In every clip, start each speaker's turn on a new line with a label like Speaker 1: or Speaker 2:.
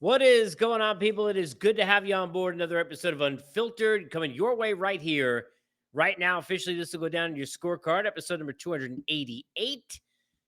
Speaker 1: What is going on, people? It is good to have you on board. Another episode of Unfiltered coming your way right here, right now. Officially, this will go down in your scorecard, episode number 288.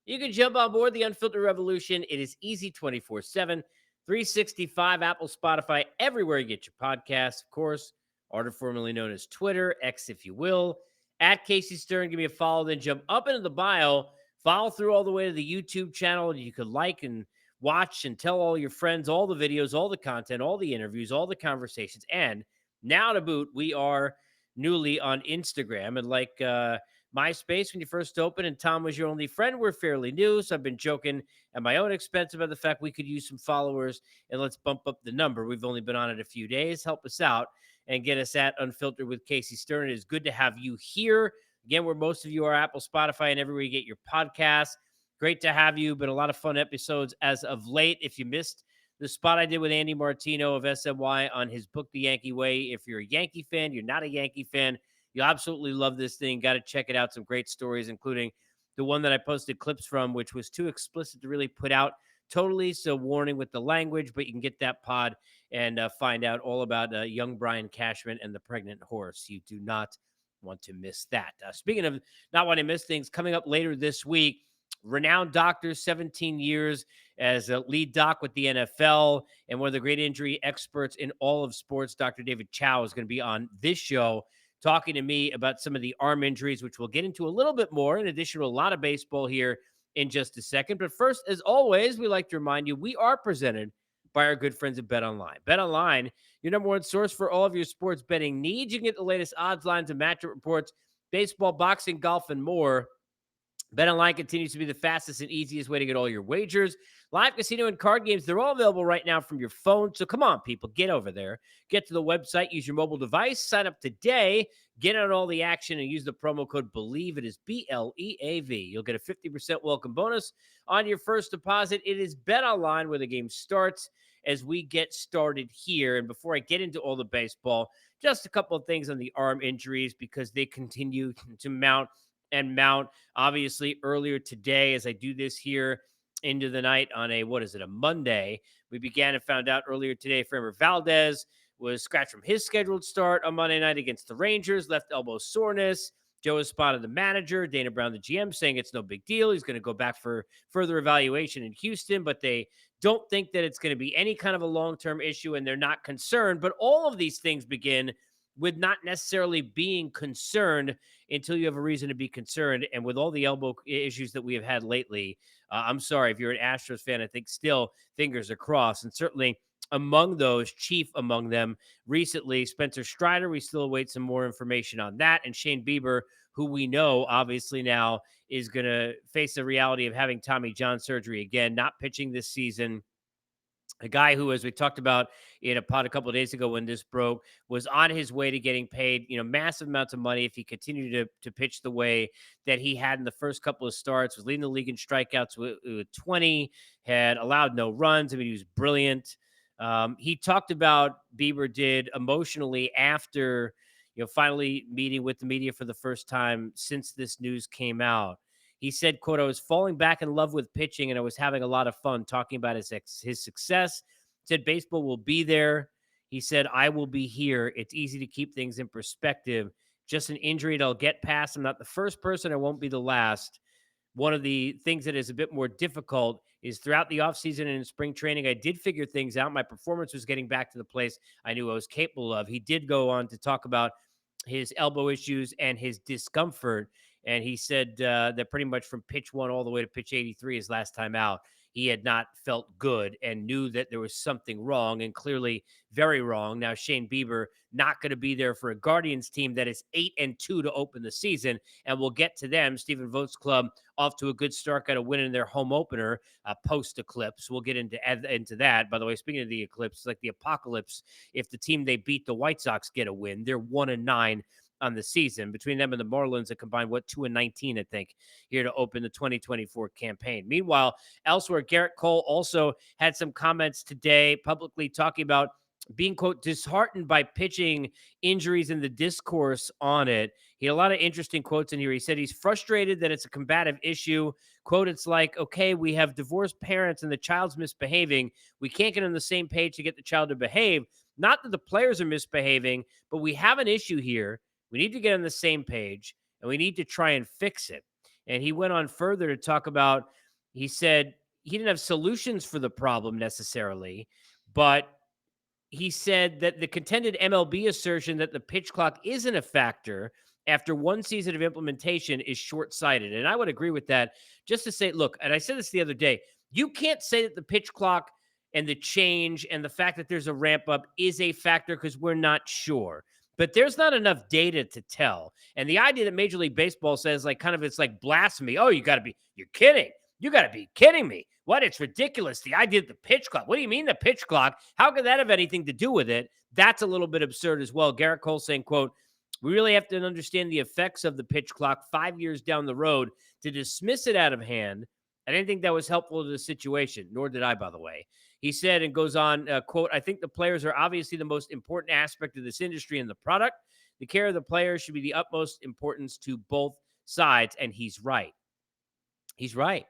Speaker 1: You can jump on board the Unfiltered Revolution. It is easy 24/7, 365, Apple, Spotify, everywhere you get your podcasts. Of course, art formerly known as Twitter, X, if you will. At Casey Stern, give me a follow, then jump up into the bio, follow through all the way to the YouTube channel. You could like and watch and tell all your friends all the videos, all the content, all the interviews, all the conversations. And now to boot, we are newly on Instagram. And like MySpace, when you first opened and Tom was your only friend, we're fairly new. So I've been joking at my own expense about the fact we could use some followers and let's bump up the number. We've only been on it a few days. Help us out and get us at Unfiltered with Casey Stern. It is good to have you here. Again, where most of you are, Apple, Spotify, and everywhere you get your podcasts. Great to have you. Been a lot of fun episodes as of late. If you missed the spot I did with Andy Martino of SMY on his book, The Yankee Way, if you're a Yankee fan, you're not a Yankee fan, you absolutely love this thing. Got to check it out. Some great stories, including the one that I posted clips from, which was too explicit to really put out totally. So, warning with the language, but you can get that pod and find out all about young Brian Cashman and the pregnant horse. You do not want to miss that. Speaking of not wanting to miss things, coming up later this week, renowned doctor, 17 years as a lead doc with the NFL and one of the great injury experts in all of sports. Dr. David Chow is going to be on this show talking to me about some of the arm injuries, which we'll get into a little bit more, in addition to a lot of baseball here in just a second. But first, as always, we like to remind you we are presented by our good friends at BetOnline. BetOnline, your number one source for all of your sports betting needs. You can get the latest odds, lines, and matchup reports, baseball, boxing, golf, and more. BetOnline continues to be the fastest and easiest way to get all your wagers. Live casino and card games, they're all available right now from your phone. So come on, people, get over there. Get to the website, use your mobile device, sign up today, get on all the action, and use the promo code BELIEVE. It is BLEAV. You'll get a 50% welcome bonus on your first deposit. It is BetOnline where the game starts as we get started here. And before I get into all the baseball, just a couple of things on the arm injuries because they continue to mount and mount. Obviously, earlier today, as I do this here into the night on a Monday, we began and found out earlier today Framber Valdez was scratched from his scheduled start on Monday night against the Rangers, left elbow soreness. Joe has spotted the manager, Dana Brown, the GM, saying it's no big deal. He's going to go back for further evaluation in Houston, but they don't think that it's going to be any kind of a long-term issue, and they're not concerned. But all of these things begin with not necessarily being concerned until you have a reason to be concerned. And with all the elbow issues that we have had lately, I'm sorry, if you're an Astros fan, I think still fingers are crossed. And certainly among those, chief among them, recently, Spencer Strider, we still await some more information on that. And Shane Bieber, who we know obviously now is going to face the reality of having Tommy John surgery again, not pitching this season. A guy who, as we talked about in a pod a couple of days ago when this broke, was on his way to getting paid, massive amounts of money if he continued to pitch the way that he had in the first couple of starts, was leading the league in strikeouts with 20, had allowed no runs. I mean, he was brilliant. He talked about Bieber did emotionally after, finally meeting with the media for the first time since this news came out. He said, quote, I was falling back in love with pitching and I was having a lot of fun talking about his success. Said baseball will be there. He said, I will be here. It's easy to keep things in perspective. Just an injury that I'll get past. I'm not the first person. I won't be the last. One of the things that is a bit more difficult is throughout the offseason and in spring training, I did figure things out. My performance was getting back to the place I knew I was capable of. He did go on to talk about his elbow issues and his discomfort. And he said that pretty much from pitch one all the way to pitch 83, his last time out, he had not felt good and knew that there was something wrong, and clearly very wrong. Now, Shane Bieber not going to be there for a Guardians team that is 8-2 to open the season. And we'll get to them. Stephen Vogt's club off to a good start, got a win in their home opener post-eclipse. We'll get into that. By the way, speaking of the eclipse, it's like the apocalypse. If the team they beat, the White Sox, get a win, they're 1-9 on the season. Between them and the Marlins, a combined 2-19, I think, here to open the 2024 campaign. Meanwhile, elsewhere, Garrett Cole also had some comments today publicly talking about being, quote, disheartened by pitching injuries and the discourse on it. He had a lot of interesting quotes in here. He said he's frustrated that it's a combative issue. Quote, it's like, okay, we have divorced parents and the child's misbehaving. We can't get on the same page to get the child to behave. Not that the players are misbehaving, but we have an issue here. We need to get on the same page and we need to try and fix it. And he went on further to talk about, he said he didn't have solutions for the problem necessarily, but he said that the contended MLB assertion that the pitch clock isn't a factor after one season of implementation is short sighted. And I would agree with that. Just to say, look, and I said this the other day, you can't say that the pitch clock and the change and the fact that there's a ramp up is a factor because we're not sure. But there's not enough data to tell. And the idea that Major League Baseball says, like, kind of, it's like blasphemy. Oh, you're kidding. You got to be kidding me. What? It's ridiculous. The idea of the pitch clock. What do you mean the pitch clock? How could that have anything to do with it? That's a little bit absurd as well. Garrett Cole saying, quote, we really have to understand the effects of the pitch clock 5 years down the road. To dismiss it out of hand, I didn't think that was helpful to the situation, nor did I, by the way. He said and goes on, quote, I think the players are obviously the most important aspect of this industry and the product. The care of the players should be the utmost importance to both sides. And he's right. He's right.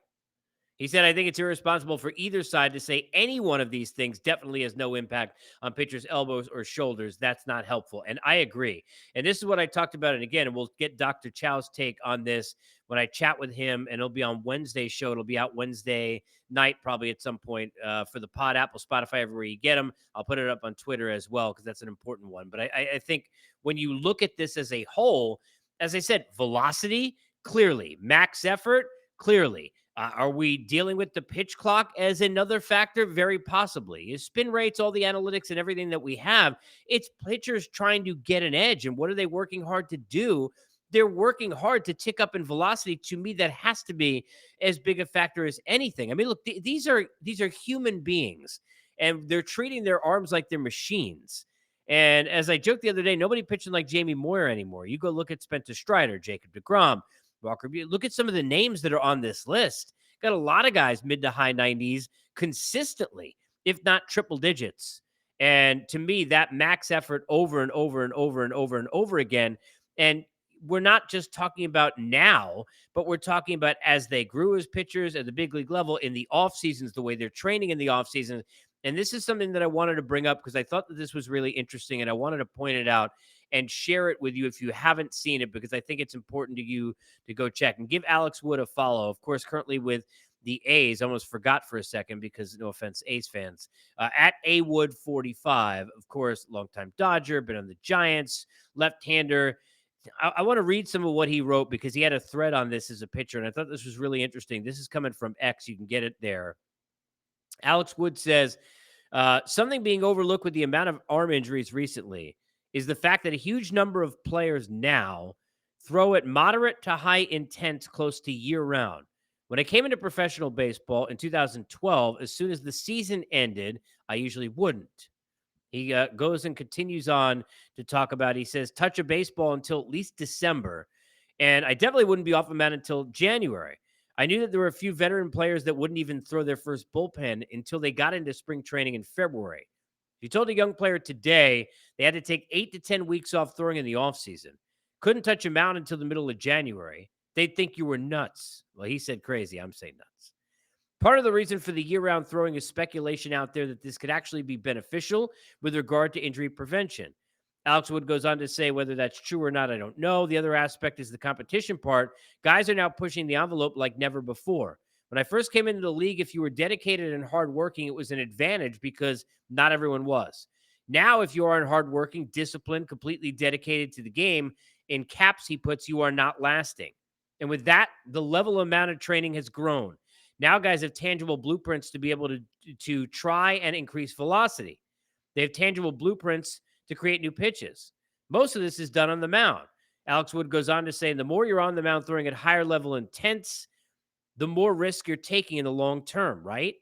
Speaker 1: He said, I think it's irresponsible for either side to say any one of these things definitely has no impact on pitchers' elbows or shoulders. That's not helpful. And I agree. And this is what I talked about. And again, we'll get Dr. Chow's take on this when I chat with him. And it'll be on Wednesday's show. It'll be out Wednesday night, probably at some point for the pod, Apple, Spotify, everywhere you get them. I'll put it up on Twitter as well because that's an important one. But I think when you look at this as a whole, as I said, velocity, clearly, max effort, clearly. Are we dealing with the pitch clock as another factor? Very possibly. Is spin rates, all the analytics and everything that we have, it's pitchers trying to get an edge. And what are they working hard to do? They're working hard to tick up in velocity. To me, that has to be as big a factor as anything. I mean, look, these are human beings, and they're treating their arms like they're machines. And as I joked the other day, nobody pitching like Jamie Moyer anymore. You go look at Spencer Strider, Jacob deGrom, Walker. Look at some of the names that are on this list. Got a lot of guys mid to high 90s consistently, if not triple digits. And to me, that max effort over and over and over and over and over again. And we're not just talking about now, but we're talking about as they grew as pitchers at the big league level in the off seasons, the way they're training in the off season. And this is something that I wanted to bring up because I thought that this was really interesting and I wanted to point it out and share it with you if you haven't seen it, because I think it's important to you to go check and give Alex Wood a follow. Of course, currently with the A's, almost forgot for a second because no offense, A's fans, at Awood 45, of course, longtime Dodger, been on the Giants, left-hander. I want to read some of what he wrote because he had a thread on this as a pitcher, and I thought this was really interesting. This is coming from X. You can get it there. Alex Wood says, something being overlooked with the amount of arm injuries recently is the fact that a huge number of players now throw at moderate to high intent close to year round. When I came into professional baseball in 2012, as soon as the season ended, I usually wouldn't. He goes and continues on to talk about, he says, touch a baseball until at least December. And I definitely wouldn't be off a mound until January. I knew that there were a few veteran players that wouldn't even throw their first bullpen until they got into spring training in February. If you told a young player today they had to take 8 to 10 weeks off throwing in the offseason, couldn't touch a mound until the middle of January, they'd think you were nuts. Well, he said crazy. I'm saying nuts. Part of the reason for the year-round throwing is speculation out there that this could actually be beneficial with regard to injury prevention. Alex Wood goes on to say whether that's true or not, I don't know. The other aspect is the competition part. Guys are now pushing the envelope like never before. When I first came into the league, if you were dedicated and hardworking, it was an advantage because not everyone was. Now, if you aren't hardworking, disciplined, completely dedicated to the game, in caps he puts, you are not lasting. And with that, the level amount of training has grown. Now guys have tangible blueprints to be able to try and increase velocity. They have tangible blueprints to create new pitches. Most of this is done on the mound. Alex Wood goes on to say, the more you're on the mound throwing at higher level intents, the more risk you're taking in the long term, right?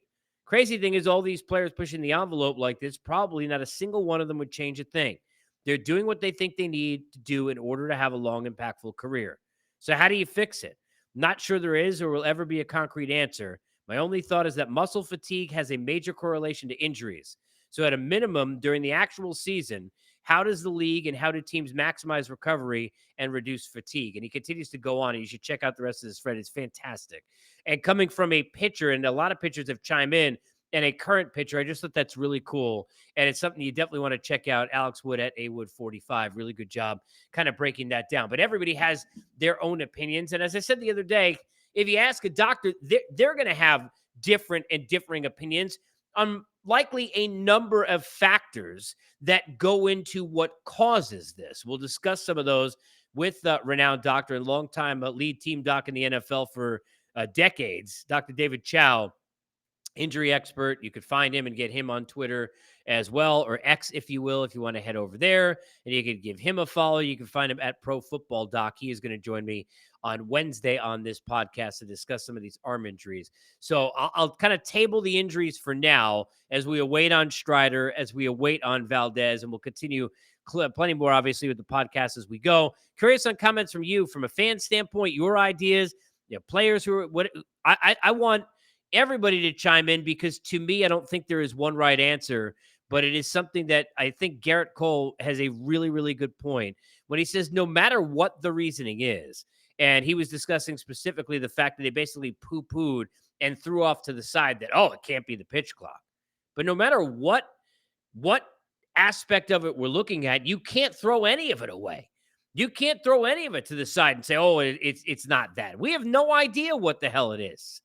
Speaker 1: Crazy thing is all these players pushing the envelope like this, probably not a single one of them would change a thing. They're doing what they think they need to do in order to have a long, impactful career. So how do you fix it? Not sure there is or will ever be a concrete answer. My only thought is that muscle fatigue has a major correlation to injuries. So at a minimum, during the actual season, how does the league and how do teams maximize recovery and reduce fatigue? And he continues to go on, and you should check out the rest of this thread. It's fantastic. And coming from a pitcher, and a lot of pitchers have chimed in, and a current pitcher, I just thought that's really cool. And it's something you definitely want to check out. Alex Wood at AWood45. Really good job kind of breaking that down. But everybody has their own opinions. And as I said the other day, if you ask a doctor, they're going to have different and differing opinions on likely a number of factors that go into what causes this. We'll discuss some of those with renowned doctor and longtime lead team doc in the NFL for decades, Dr. David Chow, injury expert. You could find him and get him on Twitter as well, or X, if you will, if you want to head over there. And you could give him a follow. You can find him at Pro Football Doc. He is going to join me on Wednesday on this podcast to discuss some of these arm injuries. So I'll kind of table the injuries for now as we await on Strider, as we await on Valdez, and we'll continue plenty more, obviously, with the podcast as we go. Curious on comments from you, from a fan standpoint, your ideas, players who are what I want everybody to chime in, because to me, I don't think there is one right answer, but it is something that I think Garrett Cole has a really, really good point when he says no matter what the reasoning is, and he was discussing specifically the fact that they basically poo-pooed and threw off to the side that, oh, it can't be the pitch clock. But no matter what aspect of it we're looking at, you can't throw any of it away. You can't throw any of it to the side and say, oh, it's not that. We have no idea what the hell it is.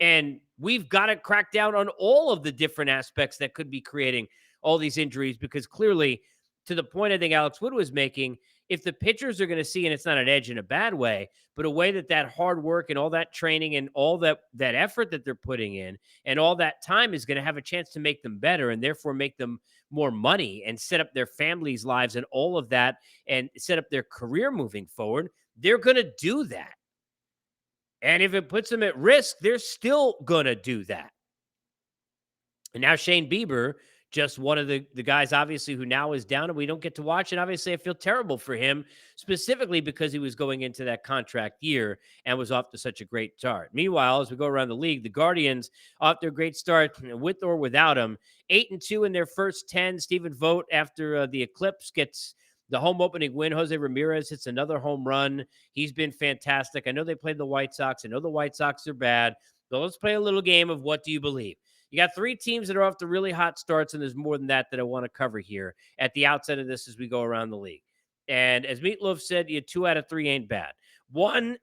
Speaker 1: And we've got to crack down on all of the different aspects that could be creating all these injuries, because clearly, to the point I think Alex Wood was making, if the pitchers are going to see, and it's not an edge in a bad way, but a way that hard work and all that training and all that effort that they're putting in and all that time is going to have a chance to make them better, and therefore make them more money and set up their families' lives and all of that, and set up their career moving forward, they're going to do that. And if it puts them at risk, they're still going to do that. And now Shane Bieber, just one of the guys, obviously, who now is down and we don't get to watch. And obviously, I feel terrible for him, specifically because he was going into that contract year and was off to such a great start. Meanwhile, as we go around the league, the Guardians off to a great start with or without him. 8-2 in their first 10. Stephen Vogt, after the eclipse, gets the home opening win. Jose Ramirez hits another home run. He's been fantastic. I know they played the White Sox. I know the White Sox are bad. But let's play a little game of what do you believe? You got three teams that are off to really hot starts, and there's more than that I want to cover here at the outset of this as we go around the league. And as Meatloaf said, 2 out of 3 ain't bad. One,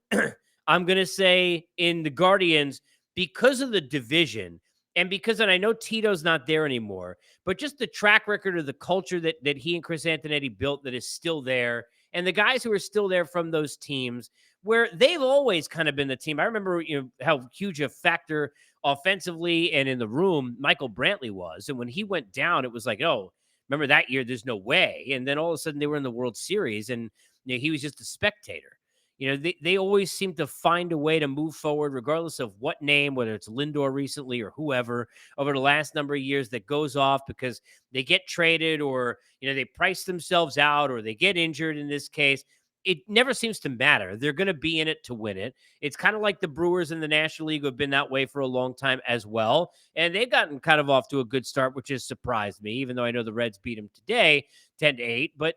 Speaker 1: I'm going to say in the Guardians, because of the division, and I know Tito's not there anymore, but just the track record of the culture that he and Chris Antonetti built that is still there, and the guys who are still there from those teams, where they've always kind of been the team. I remember how huge a factor offensively and in the room Michael Brantley was. And when he went down, it was like, oh, remember that year? There's no way. And then all of a sudden they were in the World Series, and he was just a spectator. They always seem to find a way to move forward, regardless of what name, whether it's Lindor recently or whoever over the last number of years, that goes off because they get traded, or, they price themselves out, or they get injured in this case. It never seems to matter. They're going to be in it to win it. It's kind of like the Brewers in the National League, who have been that way for a long time as well. And they've gotten kind of off to a good start, which has surprised me, even though I know the Reds beat them today 10-8. But,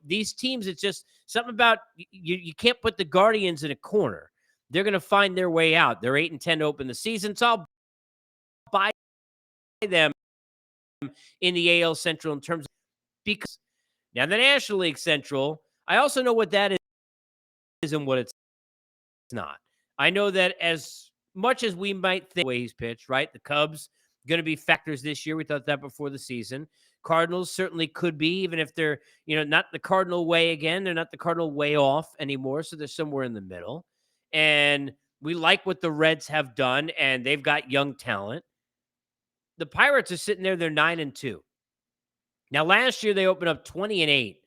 Speaker 1: these teams, it's just something about you can't put the Guardians in a corner. They're going to find their way out. They're 8-10 to open the season. So I'll buy them in the AL Central in terms of, because now the National League Central, I also know what that is and what it's not. I know that as much as we might think the way he's pitched, right? The Cubs going to be factors this year. We thought that before the season. Cardinals certainly could be, even if they're, not the Cardinal way again. They're not the Cardinal way off anymore. So they're somewhere in the middle. And we like what the Reds have done, and they've got young talent. The Pirates are sitting there. They're 9-2. Now, last year they opened up 20-8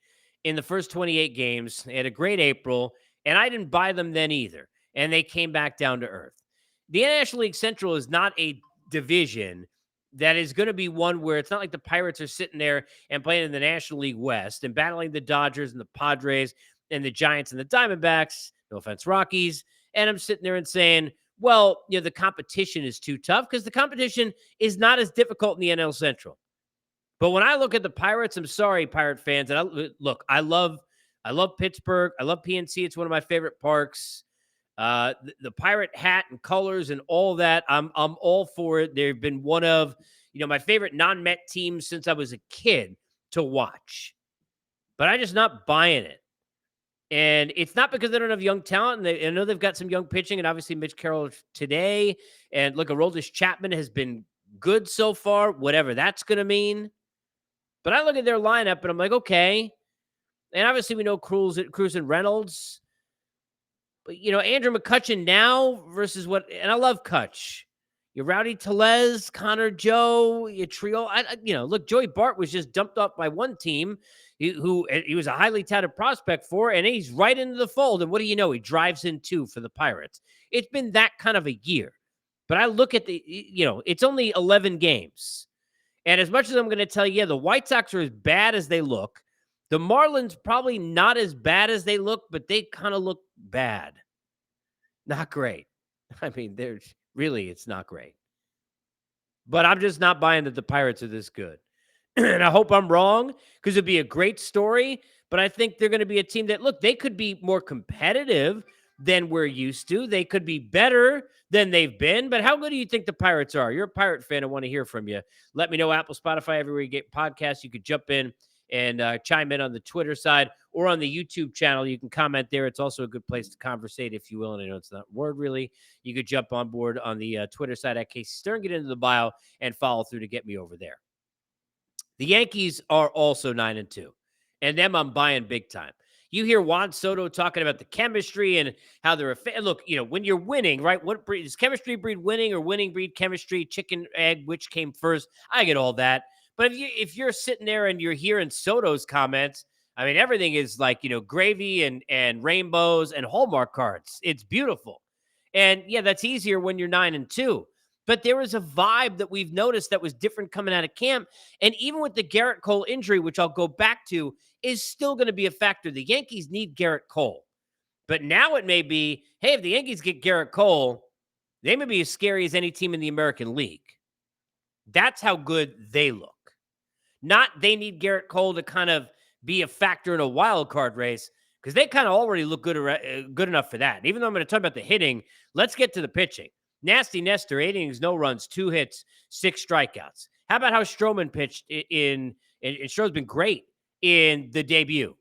Speaker 1: in the first 28 games. They had a great April, and I didn't buy them then either. And they came back down to earth. The National League Central is not a division that is going to be one where it's not like the Pirates are sitting there and playing in the National League West and battling the Dodgers and the Padres and the Giants and the Diamondbacks. No offense, Rockies. And I'm sitting there and saying, well, the competition is too tough, because the competition is not as difficult in the NL Central. But when I look at the Pirates, I'm sorry, Pirate fans. And look, I love Pittsburgh. I love PNC. It's one of my favorite parks. The pirate hat and colors and all that. I'm all for it. They've been one of my favorite non-Met teams since I was a kid to watch. But I'm just not buying it. And it's not because they don't have young talent. And I know they've got some young pitching, and obviously Mitch Carroll today. And look, Aroldis Chapman has been good so far, whatever that's going to mean. But I look at their lineup and I'm like, okay. And obviously we know Cruz and Reynolds. But, Andrew McCutchen now versus and I love Kutch. Your Rowdy Tellez, Connor Joe, your trio. Look, Joey Bart was just dumped off by one team he was a highly touted prospect for, and he's right into the fold. And what do you know? He drives in two for the Pirates. It's been that kind of a year. But I look at it's only 11 games. And as much as I'm going to tell you, the White Sox are as bad as they look. The Marlins probably not as bad as they look, but they kind of look bad. Not great. I mean, it's not great. But I'm just not buying that the Pirates are this good. And I hope I'm wrong, because it'd be a great story. But I think they're going to be a team that, look, they could be more competitive than we're used to. They could be better than they've been. But how good do you think the Pirates are? You're a Pirate fan. I want to hear from you. Let me know. Apple, Spotify, everywhere you get podcasts. You could jump in and chime in on the Twitter side or on the YouTube channel. You can comment there. It's also a good place to conversate, if you will. And I know it's not a word, really. You could jump on board on the Twitter side at Casey Stern, get into the bio, and follow through to get me over there. The Yankees are also 9-2, and them I'm buying big time. You hear Juan Soto talking about the chemistry and how they're look, when you're winning, right? What does chemistry breed winning, or winning breed chemistry? Chicken, egg, which came first? I get all that. But if you're sitting there and you're hearing Soto's comments, I mean, everything is like, gravy and rainbows and Hallmark cards. It's beautiful. And yeah, that's easier when you're 9-2. But there was a vibe that we've noticed that was different coming out of camp. And even with the Garrett Cole injury, which I'll go back to, is still going to be a factor. The Yankees need Garrett Cole. But now it may be, hey, if the Yankees get Garrett Cole, they may be as scary as any team in the American League. That's how good they look. Not they need Garrett Cole to kind of be a factor in a wild card race, because they kind of already look good enough for that. And even though I'm going to talk about the hitting, let's get to the pitching. Nasty Nestor, 8 innings, no runs, 2 hits, 6 strikeouts. How about how Stroman pitched and Stroman's been great in the debut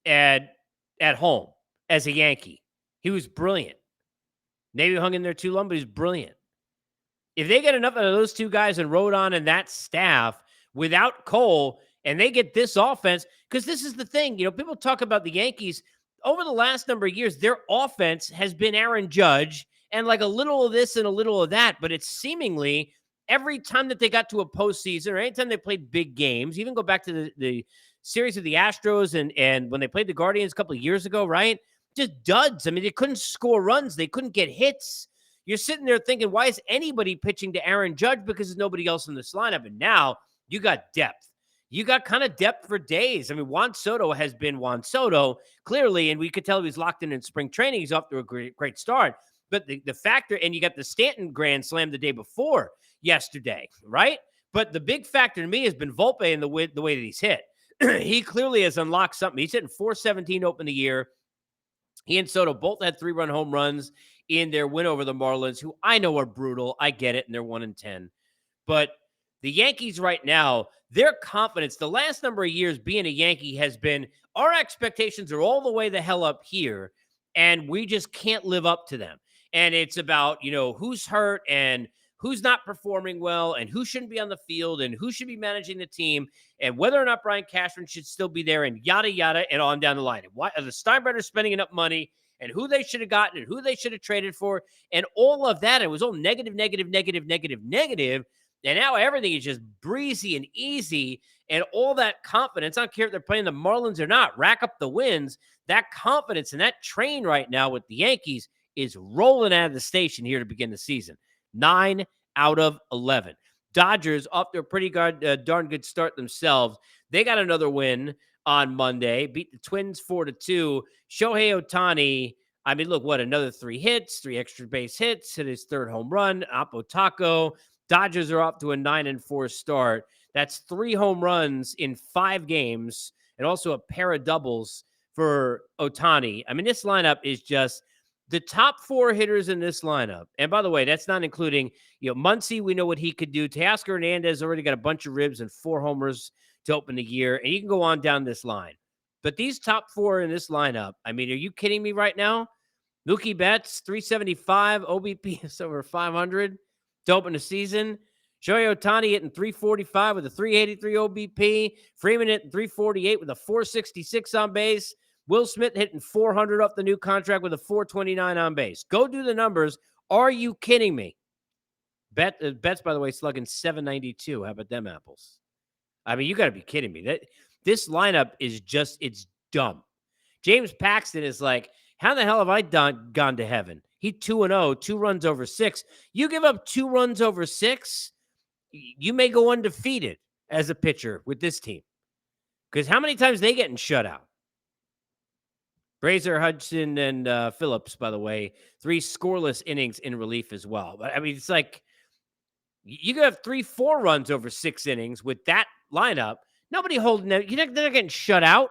Speaker 1: at home as a Yankee. He was brilliant. Maybe hung in there too long, but he's brilliant. If they get enough of those two guys and Rodon and that staff without Cole, and they get this offense, because this is the thing, people talk about the Yankees over the last number of years, their offense has been Aaron Judge and like a little of this and a little of that, but it's seemingly every time that they got to a postseason or anytime they played big games, even go back to the series of the Astros and when they played the Guardians a couple of years ago, right? Just duds. I mean, they couldn't score runs. They couldn't get hits. You're sitting there thinking, why is anybody pitching to Aaron Judge? Because there's nobody else in this lineup. And now you got depth. You got kind of depth for days. I mean, Juan Soto has been Juan Soto, clearly, and we could tell he was locked in spring training. He's off to a great start. But the factor, and you got the Stanton grand slam the day before yesterday, right? But the big factor to me has been Volpe and the way that he's hit. He clearly has unlocked something. He's hitting .417 open the year. He and Soto both had 3-run home runs in their win over the Marlins, who I know are brutal. I get it, and they're 1-10. But the Yankees right now, their confidence, the last number of years being a Yankee has been, our expectations are all the way the hell up here, and we just can't live up to them. And it's about, who's hurt and who's not performing well and who shouldn't be on the field and who should be managing the team and whether or not Brian Cashman should still be there and yada, yada, and on down the line. And why are the Steinbrenners spending enough money and who they should have gotten and who they should have traded for and all of that. It was all negative. And now everything is just breezy and easy and all that confidence. I don't care if they're playing the Marlins or not. Rack up the wins. That confidence and that train right now with the Yankees is rolling out of the station here to begin the season. 9 out of 11. Dodgers off to a pretty darn good start themselves. They got another win on Monday. Beat the Twins 4-2. Shohei Ohtani, I mean, look, another 3 hits, 3 extra base hits, hit his 3rd home run. Apo Taco. Dodgers are off to a 9-4 start. That's 3 home runs in 5 games and also a pair of doubles for Ohtani. I mean, this lineup is just the top 4 hitters in this lineup. And by the way, that's not including, Muncy, we know what he could do. Teoscar Hernandez already got a bunch of ribs and 4 homers to open the year. And you can go on down this line. But these top 4 in this lineup, I mean, are you kidding me right now? Mookie Betts, 375. OBP is over 500 to open the season. Shohei Ohtani hitting 345 with a 383 OBP. Freeman hitting 348 with a 466 on base. Will Smith hitting 400 off the new contract with a 429 on base. Go do the numbers. Are you kidding me? Betts, by the way, slugging 792. How about them apples? I mean, you got to be kidding me. This lineup is just, it's dumb. James Paxton is like, how the hell have I gone to heaven? He 2-0, 2 runs over 6. You give up 2 runs over 6, you may go undefeated as a pitcher with this team. Because how many times they getting shut out? Brazier, Hudson, and Phillips, by the way, 3 scoreless innings in relief as well. But I mean, it's like you could have 3-4 runs over 6 innings with that lineup. Nobody holding them. They're not getting shut out.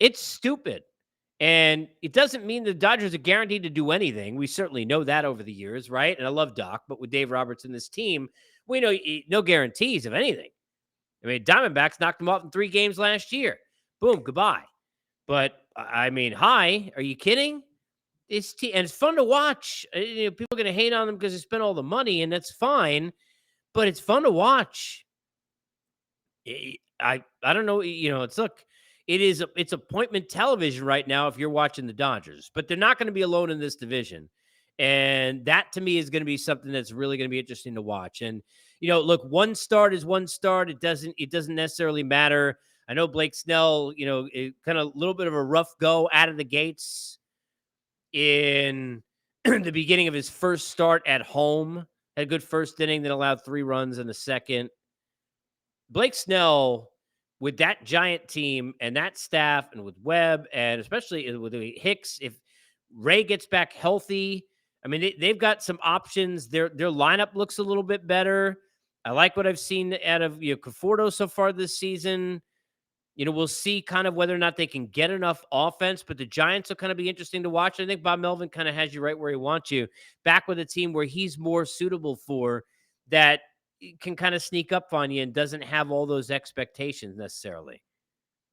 Speaker 1: It's stupid. And it doesn't mean the Dodgers are guaranteed to do anything. We certainly know that over the years, right? And I love Doc, but with Dave Roberts and this team, we know no guarantees of anything. I mean, Diamondbacks knocked them off in 3 games last year. Boom, goodbye. But I mean, hi, are you kidding? And it's fun to watch. People are going to hate on them because they spent all the money, and that's fine. But it's fun to watch. I don't know. It's appointment television right now if you're watching the Dodgers, but they're not going to be alone in this division. And that to me is going to be something that's really going to be interesting to watch. And, look, one start is one start. It doesn't necessarily matter. I know Blake Snell, kind of a little bit of a rough go out of the gates in the beginning of his first start at home. Had a good first inning, then allowed 3 runs in the second. Blake Snell, with that Giant team and that staff and with Webb and especially with Hicks, if Ray gets back healthy, I mean, they've got some options. Their lineup looks a little bit better. I like what I've seen out of Conforto so far this season. We'll see kind of whether or not they can get enough offense, but the Giants will kind of be interesting to watch. I think Bob Melvin kind of has you right where he wants you, back with a team where he's more suitable for, that can kind of sneak up on you and doesn't have all those expectations necessarily.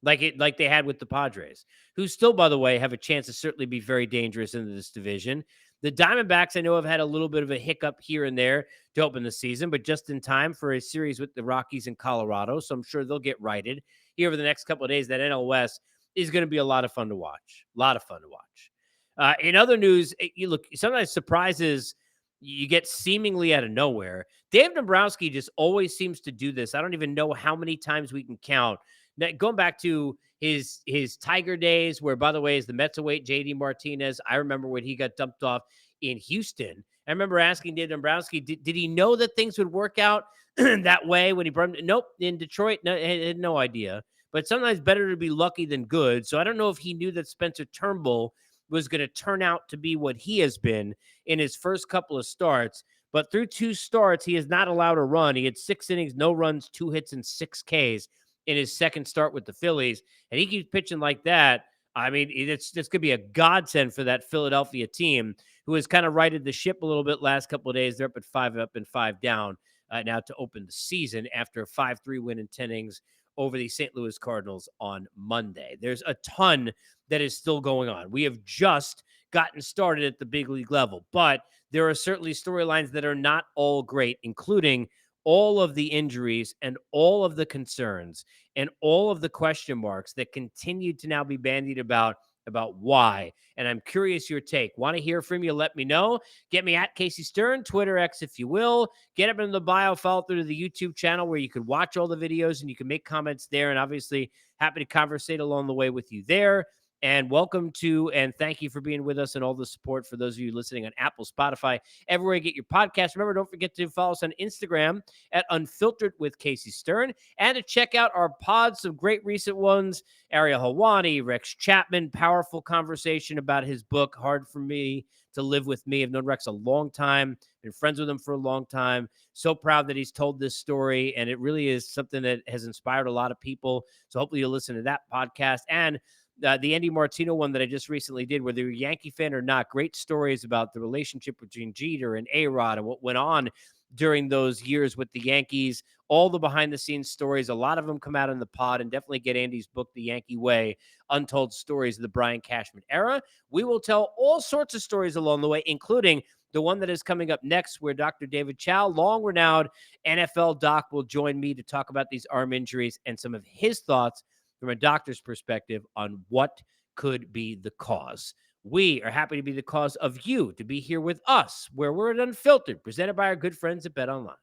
Speaker 1: Like they had with the Padres, who still, by the way, have a chance to certainly be very dangerous in this division. The Diamondbacks, I know, have had a little bit of a hiccup here and there to open the season, but just in time for a series with the Rockies in Colorado. So I'm sure they'll get righted here over the next couple of days. That NL West is going to be a lot of fun to watch. A lot of fun to watch. In other news, you look, sometimes surprises you get seemingly out of nowhere. Dave Dombrowski just always seems to do this. I don't even know how many times we can count. Now, going back to his Tiger days, where, by the way, is the Mets await JD Martinez. I remember when he got dumped off in Houston. I remember asking Dave Dombrowski, did he know that things would work out that way when he brought him? Nope. In Detroit, no, he had no idea. But sometimes better to be lucky than good. So I don't know if he knew that Spencer Turnbull was going to turn out to be what he has been in his first couple of starts. But through 2 starts, he is not allowed a run. He had 6 innings, no runs, 2 hits, and 6 Ks in his second start with the Phillies. And he keeps pitching like that. I mean, it's going to be a godsend for that Philadelphia team, who has kind of righted the ship a little bit last couple of days. They're up at 5 up and 5 down now to open the season after a 5-3 win in 10 innings over the St. Louis Cardinals on Monday. There's a ton that is still going on. We have just gotten started at the big league level, but there are certainly storylines that are not all great, including all of the injuries and all of the concerns and all of the question marks that continue to now be bandied about why. And I'm curious your take. Want to hear from you? Let me know. Get me at Casey Stern, Twitter X, if you will. Get up in the bio, follow through to the YouTube channel where you can watch all the videos and you can make comments there. And obviously happy to conversate along the way with you there. And welcome to, and thank you for being with us and all the support for those of you listening on Apple, Spotify, everywhere you get your podcast. Remember, don't forget to follow us on Instagram at Unfiltered with Casey Stern, and to check out our pods, some great recent ones. Ariel Helwani, Rex Chapman, powerful conversation about his book, Hard for Me to live with me. I've known Rex a long time, been friends with him for a long time. So proud that he's told this story, and it really is something that has inspired a lot of people. So hopefully you'll listen to that podcast. And the Andy Martino one that I just recently did, whether you're a Yankee fan or not, great stories about the relationship between Jeter and A-Rod and what went on during those years with the Yankees, all the behind the scenes stories. A lot of them come out in the pod, and definitely get Andy's book, The Yankee Way, Untold Stories of the Brian Cashman Era. We will tell all sorts of stories along the way, including the one that is coming up next, where Dr. David Chow, long-renowned NFL doc, will join me to talk about these arm injuries and some of his thoughts from a doctor's perspective on what could be the cause. We are happy to be the cause of you to be here with us, where we're at Unfiltered, presented by our good friends at BetOnline.